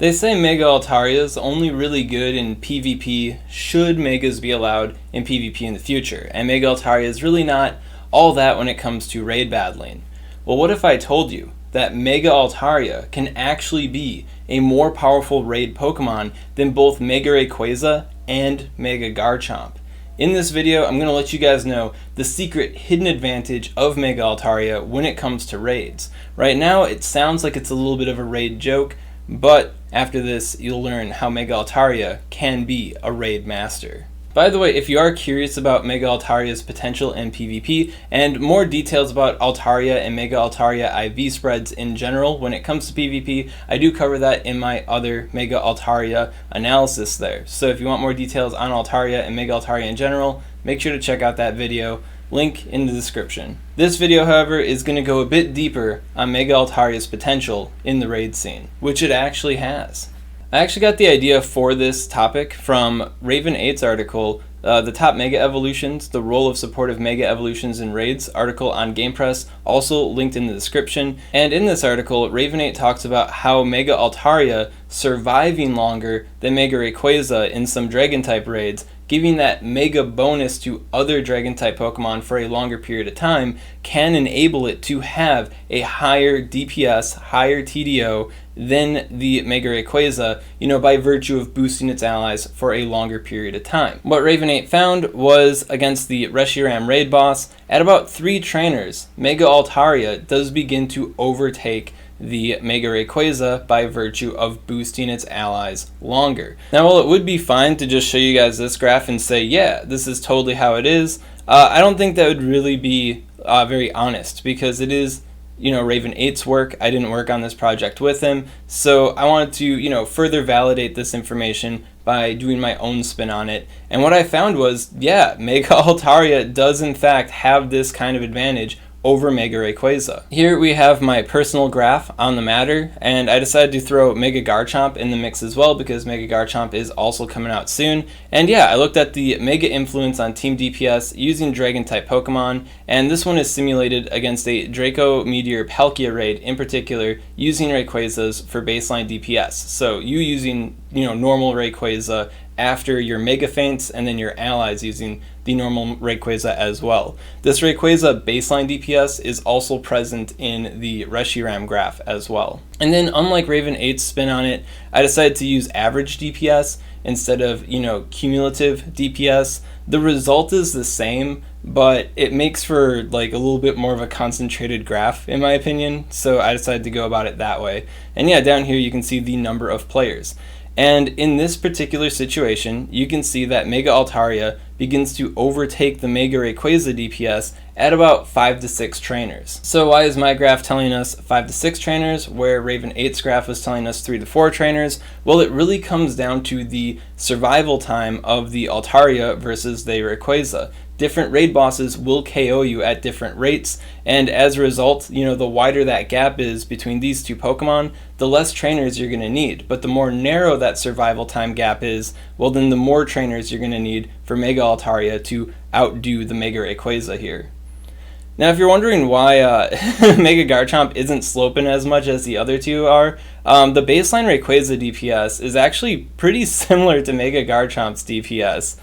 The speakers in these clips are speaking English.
They say Mega Altaria is only really good in PvP should Megas be allowed in PvP in the future, and Mega Altaria is really not all that when it comes to raid battling. Well, what if I told you that Mega Altaria can actually be a more powerful raid Pokemon than both Mega Rayqauza and Mega Garchomp? In this video, I'm going to let you guys know the secret hidden advantage of Mega Altaria when it comes to raids. Right now, it sounds like it's a little bit of a raid joke, but after this, you'll learn how Mega Altaria can be a raid master. By the way, if you are curious about Mega Altaria's potential in PvP and more details about Altaria and Mega Altaria IV spreads in general when it comes to PvP, I do cover that in my other Mega Altaria analysis there. So if you want more details on Altaria and Mega Altaria in general, make sure to check out that video. Link in the description. This video, however, is going to go a bit deeper on Mega Altaria's potential in the raid scene, which it actually has. I actually got the idea for this topic from Raven8's article, the top Mega Evolutions, the role of supportive Mega Evolutions in raids article on GamePress, also linked in the description. And in this article, Raven8 talks about how Mega Altaria surviving longer than Mega Rayqauza in some Dragon-type raids, giving that mega bonus to other Dragon-type Pokemon for a longer period of time, can enable it to have a higher DPS, higher TDO than the Mega Rayqauza, by virtue of boosting its allies for a longer period of time. What Raven8 found was against the Reshiram raid boss, at about 3 trainers, Mega Altaria does begin to overtake the Mega Rayqauza by virtue of boosting its allies longer. Now, while it would be fine to just show you guys this graph and say, yeah, this is totally how it is, I don't think that would really be very honest, because it is Raven8's work. I didn't work on this project with him, so I wanted to further validate this information by doing my own spin on it. And what I found was, yeah, Mega Altaria does in fact have this kind of advantage over Mega Rayqauza. Here we have my personal graph on the matter, and I decided to throw Mega Garchomp in the mix as well because Mega Garchomp is also coming out soon. And yeah, I looked at the Mega influence on Team DPS using Dragon-type Pokemon, and this one is simulated against a Draco Meteor Palkia raid in particular using Rayquazas for baseline DPS. So you using normal Rayquaza after your Mega Feints, and then your allies using the normal Rayquaza as well. This Rayquaza baseline DPS is also present in the Reshiram graph as well. And then, unlike Raven8's spin on it, I decided to use average DPS instead of, cumulative DPS. The result is the same, but it makes for like a little bit more of a concentrated graph in my opinion, so I decided to go about it that way. And yeah, down here you can see the number of players. And in this particular situation, you can see that Mega Altaria begins to overtake the Mega Rayqauza DPS at about 5 to 6 trainers. So why is my graph telling us 5 to 6 trainers, where Raven8's graph was telling us 3 to 4 trainers? Well, it really comes down to the survival time of the Altaria versus the Rayquaza. Different raid bosses will KO you at different rates, and as a result, the wider that gap is between these two Pokemon, the less trainers you're going to need. But the more narrow that survival time gap is, well then the more trainers you're going to need for Mega Altaria to outdo the Mega Rayquaza here. Now, if you're wondering why Mega Garchomp isn't sloping as much as the other two are, the baseline Rayquaza DPS is actually pretty similar to Mega Garchomp's DPS.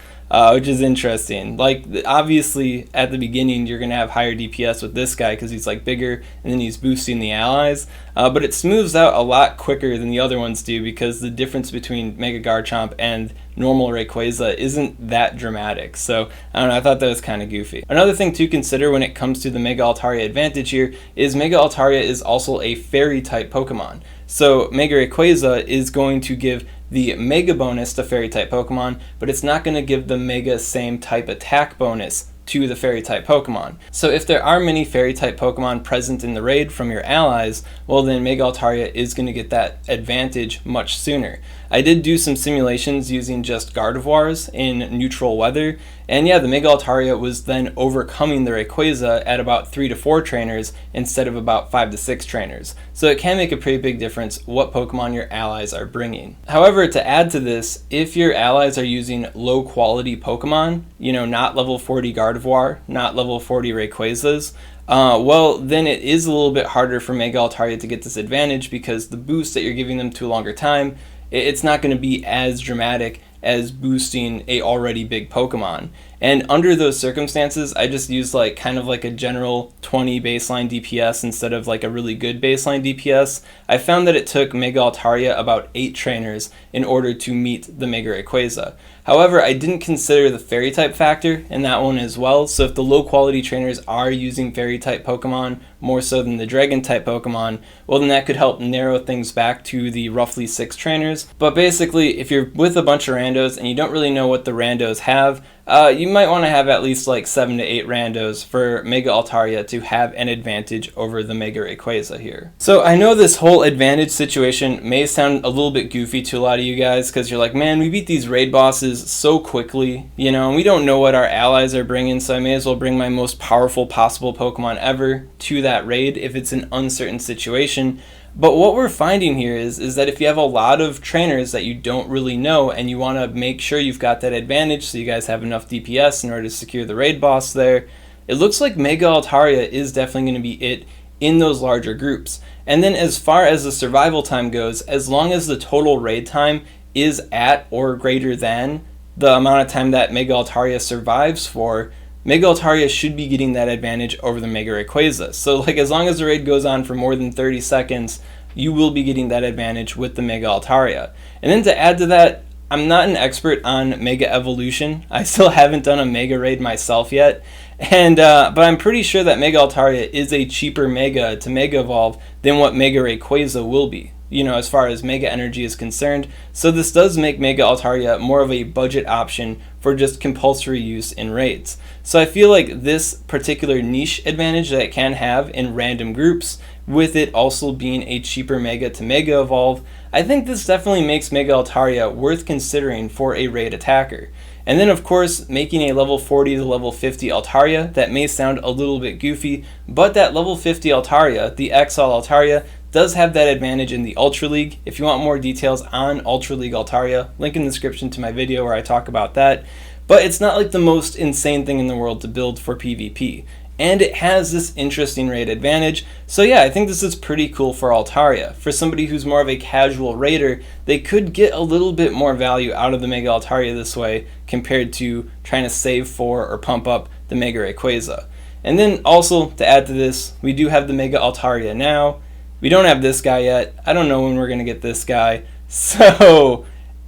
Which is interesting. Like, obviously, at the beginning, you're going to have higher DPS with this guy because he's, bigger, and then he's boosting the allies. But it smooths out a lot quicker than the other ones do because the difference between Mega Garchomp and normal Rayquaza isn't that dramatic. So, I don't know, I thought that was kind of goofy. Another thing to consider when it comes to the Mega Altaria advantage here is Mega Altaria is also a Fairy-type Pokemon. So, Mega Rayquaza is going to give the Mega bonus to Fairy-type Pokemon, but it's not going to give the Mega same type attack bonus to the Fairy-type Pokemon. So if there are many Fairy-type Pokemon present in the raid from your allies, well then Mega Altaria is going to get that advantage much sooner. I did do some simulations using just Gardevoirs in neutral weather, and yeah, the Mega Altaria was then overcoming the Rayquaza at about 3 to 4 trainers instead of about 5 to 6 trainers. So it can make a pretty big difference what Pokemon your allies are bringing. However, to add to this, if your allies are using low quality Pokemon, not level 40 Gardevoirs Gardevoir, not level 40 Rayquazas, well, then it is a little bit harder for Mega Altaria to get this advantage, because the boost that you're giving them to a longer time, it's not going to be as dramatic as boosting a already big Pokemon. And under those circumstances, I just used like kind of like a general 20 baseline DPS instead of like a really good baseline DPS. I found that it took Mega Altaria about 8 trainers in order to meet the Mega Rayquauza. However, I didn't consider the fairy type factor in that one as well, so if the low quality trainers are using fairy type Pokemon more so than the dragon type Pokemon, well then that could help narrow things back to the roughly 6 trainers. But basically, if you're with a bunch of randos and you don't really know what the randos have, you might want to have at least like 7 to 8 randos for Mega Altaria to have an advantage over the Mega Rayquauza here. So I know this whole advantage situation may sound a little bit goofy to a lot of you guys, because you're like, man, we beat these raid bosses so quickly, you know, and we don't know what our allies are bringing, so I may as well bring my most powerful possible Pokemon ever to that raid if it's an uncertain situation. But what we're finding here is that if you have a lot of trainers that you don't really know and you want to make sure you've got that advantage so you guys have enough DPS in order to secure the raid boss there, it looks like Mega Altaria is definitely going to be it in those larger groups. And then as far as the survival time goes, as long as the total raid time is at or greater than the amount of time that Mega Altaria survives for, Mega Altaria should be getting that advantage over the Mega Rayquauza. So like as long as the raid goes on for more than 30 seconds, you will be getting that advantage with the Mega Altaria. And then to add to that, I'm not an expert on Mega Evolution. I still haven't done a Mega Raid myself yet. And but I'm pretty sure that Mega Altaria is a cheaper Mega to Mega Evolve than what Mega Rayquauza will be, you know, as far as Mega Energy is concerned. So this does make Mega Altaria more of a budget option for just compulsory use in raids. So I feel like this particular niche advantage that it can have in random groups, with it also being a cheaper Mega to Mega Evolve, I think this definitely makes Mega Altaria worth considering for a raid attacker. And then of course, making a level 40 to level 50 Altaria, that may sound a little bit goofy, but that level 50 Altaria, the XL Altaria, does have that advantage in the Ultra League. If you want more details on Ultra League Altaria, link in the description to my video where I talk about that. But it's not like the most insane thing in the world to build for PvP. And it has this interesting raid advantage. So yeah, I think this is pretty cool for Altaria. For somebody who's more of a casual raider, they could get a little bit more value out of the Mega Altaria this way compared to trying to save for or pump up the Mega Rayquauza. And then also, to add to this, we do have the Mega Altaria now. We don't have this guy yet. I don't know when we're going to get this guy. So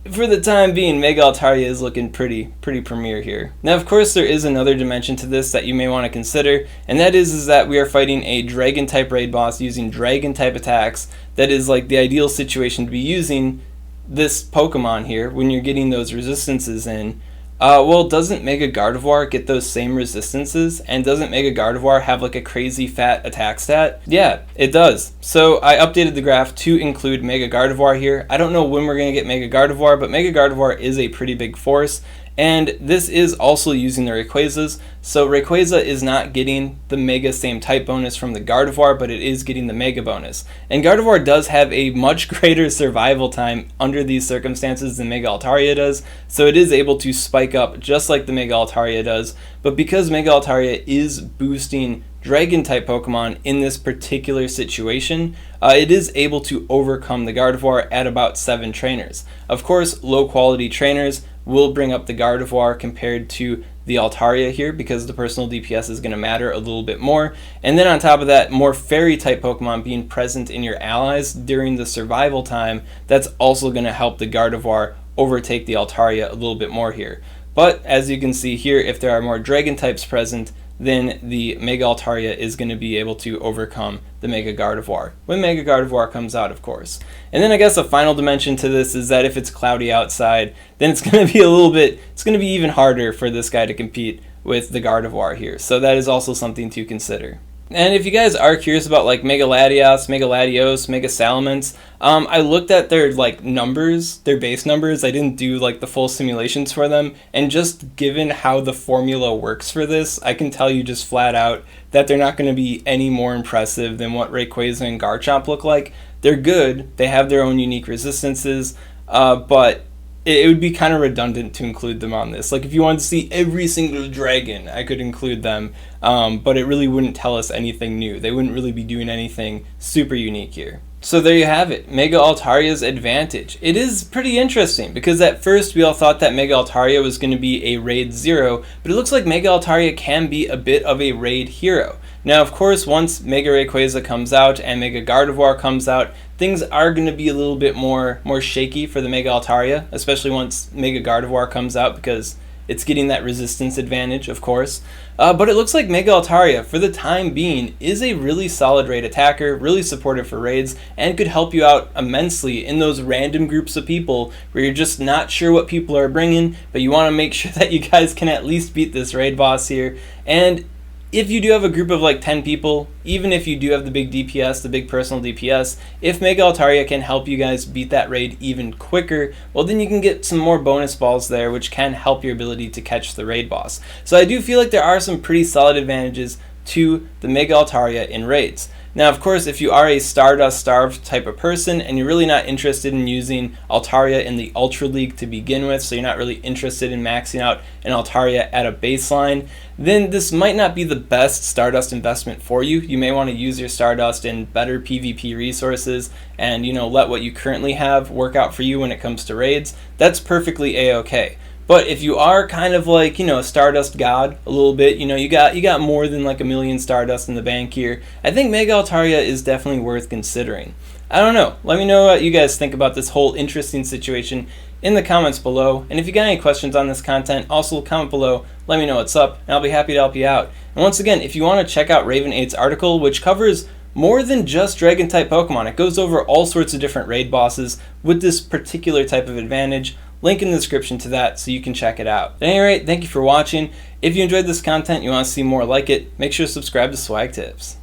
for the time being, Mega Altaria is looking pretty premier here. Now, of course, there is another dimension to this that you may want to consider, and that is that we are fighting a Dragon-type raid boss using Dragon-type attacks. That is like the ideal situation to be using this Pokemon here when you're getting those resistances in. Well, doesn't Mega Gardevoir get those same resistances? And doesn't Mega Gardevoir have like a crazy fat attack stat? Yeah, it does. So I updated the graph to include Mega Gardevoir here. I don't know when we're going to get Mega Gardevoir, but Mega Gardevoir is a pretty big force. And this is also using the Rayquazas. So Rayquaza is not getting the Mega same type bonus from the Gardevoir, but it is getting the Mega bonus. And Gardevoir does have a much greater survival time under these circumstances than Mega Altaria does. So it is able to spike up just like the Mega Altaria does. But because Mega Altaria is boosting Dragon-type Pokemon in this particular situation, it is able to overcome the Gardevoir at about 7 trainers. Of course, low-quality trainers will bring up the Gardevoir compared to the Altaria here, because the personal DPS is going to matter a little bit more. And then on top of that, more fairy-type Pokemon being present in your allies during the survival time, that's also going to help the Gardevoir overtake the Altaria a little bit more here. But as you can see here, if there are more Dragon types present, then the Mega Altaria is going to be able to overcome the Mega Gardevoir, when Mega Gardevoir comes out, of course. And then I guess a final dimension to this is that if it's cloudy outside, then it's going to be it's going to be even harder for this guy to compete with the Gardevoir here. So that is also something to consider. And if you guys are curious about like Mega Latios, Mega Latios, Mega Salamence, I looked at their like numbers, their base numbers. I didn't do like the full simulations for them, and just given how the formula works for this, I can tell you just flat out that they're not going to be any more impressive than what Rayquauza and Garchomp look like. They're good, they have their own unique resistances, but it would be kind of redundant to include them on this. Like, if you wanted to see every single dragon, I could include them, but it really wouldn't tell us anything new. They wouldn't really be doing anything super unique here. So there you have it, Mega Altaria's advantage. It is pretty interesting, because at first we all thought that Mega Altaria was going to be a raid 0, but it looks like Mega Altaria can be a bit of a raid hero. Now, of course, once Mega Rayqauza comes out and Mega Gardevoir comes out, things are going to be a little bit more shaky for the Mega Altaria, especially once Mega Gardevoir comes out, because it's getting that resistance advantage, of course. But it looks like Mega Altaria, for the time being, is a really solid raid attacker, really supportive for raids, and could help you out immensely in those random groups of people where you're just not sure what people are bringing, but you want to make sure that you guys can at least beat this raid boss here. And if you do have a group of like 10 people, even if you do have the big DPS, the big personal DPS, if Mega Altaria can help you guys beat that raid even quicker, well, then you can get some more bonus balls there, which can help your ability to catch the raid boss. So I do feel like there are some pretty solid advantages to the Mega Altaria in raids. Now, of course, if you are a Stardust starved type of person and you're really not interested in using Altaria in the Ultra League to begin with, so you're not really interested in maxing out an Altaria at a baseline, then this might not be the best Stardust investment for you. You may want to use your Stardust in better PvP resources and, let what you currently have work out for you when it comes to raids. That's perfectly a-okay. But if you are kind of like, a Stardust god a little bit, you got more than like 1 million Stardust in the bank here, I think Mega Altaria is definitely worth considering. I don't know. Let me know what you guys think about this whole interesting situation in the comments below. And if you got any questions on this content, also comment below, let me know what's up, and I'll be happy to help you out. And once again, if you want to check out Raven8's article, which covers more than just Dragon-type Pokemon, it goes over all sorts of different raid bosses with this particular type of advantage. Link in the description to that so you can check it out. At any rate, thank you for watching. If you enjoyed this content, you want to see more like it, make sure to subscribe to SwagTips.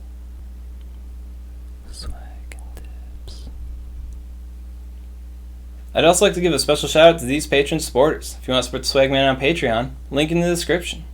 SwagTips. I'd also like to give a special shout out to these patron supporters. If you want to support the Swagman on Patreon, link in the description.